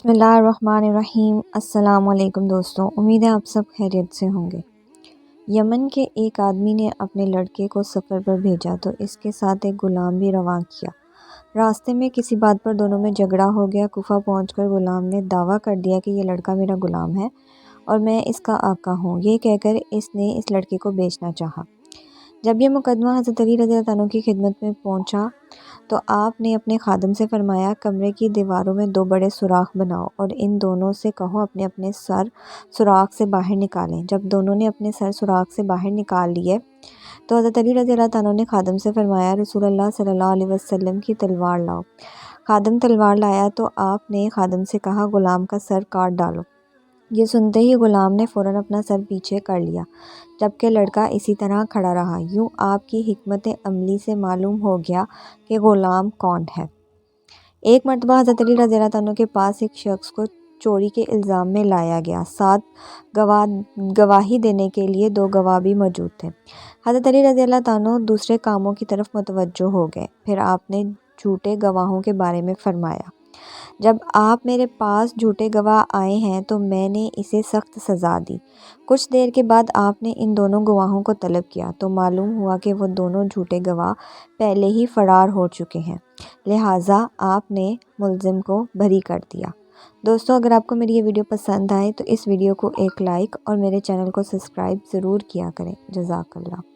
बिस्मिल्लाहिर्रहमानिर्रहीम। अस्सलाम वालेकुम दोस्तों, उम्मीद है आप सब खैरियत से होंगे। यमन के एक आदमी ने अपने लड़के को सफ़र पर भेजा तो इसके साथ एक ग़ुलाम भी रवां किया। रास्ते में किसी बात पर दोनों में झगड़ा हो गया। कुफा पहुंचकर ग़ुलाम ने दावा कर दिया कि ये लड़का मेरा ग़ुलाम है और मैं इसका आका हूँ। ये कहकर इसने इस लड़के को बेचना चाहा। जब यह मुकदमा हज़रत अली रज़ियल्लाहु अन्हु की खिदमत में पहुँचा तो आपने अपने खादम से फरमाया, कमरे की दीवारों में 2 बड़े सुराख बनाओ और इन दोनों से कहो अपने अपने सर सुराख से बाहर निकालें। जब दोनों ने अपने सर सुराख से बाहर निकाल लिए तो हज़रत अली रज़ियल्लाहु अन्हु ने खादम से फरमाया, रसूलुल्लाह सल्लल्लाहु अलैहि वसल्लम की तलवार लाओ। खादम तलवार लाया तो आपने खादम से कहा, ग़ुलाम का सर काट डालो। ये सुनते ही ग़ुलाम ने फ़ौरन अपना सर पीछे कर लिया, जबकि लड़का इसी तरह खड़ा रहा। यूँ आपकी हिकमत अमली से मालूम हो गया कि ग़ुलाम कौन है। एक मरतबा हज़रत अली रज़ियल्लाहु अन्हु के पास एक शख्स को चोरी के इल्ज़ाम में लाया गया। 7 गवाही देने के लिए 2 गवाह भी मौजूद थे। हज़रत अली रज़ियल्लाहु अन्हु दूसरे कामों की तरफ मुतवज्जो हो गए। फिर आपने झूठे गवाहों के बारे में फरमाया, जब आप मेरे पास झूठे गवाह आए हैं तो मैंने इसे सख्त सज़ा दी। कुछ देर के बाद आपने इन दोनों गवाहों को तलब किया तो मालूम हुआ कि वो दोनों झूठे गवाह पहले ही फ़रार हो चुके हैं, लिहाजा आपने मुल्ज़िम को बरी कर दिया। दोस्तों, अगर आपको मेरी ये वीडियो पसंद आए तो इस वीडियो को एक लाइक और मेरे चैनल को सब्सक्राइब ज़रूर किया करें। जज़ाकल्लाह।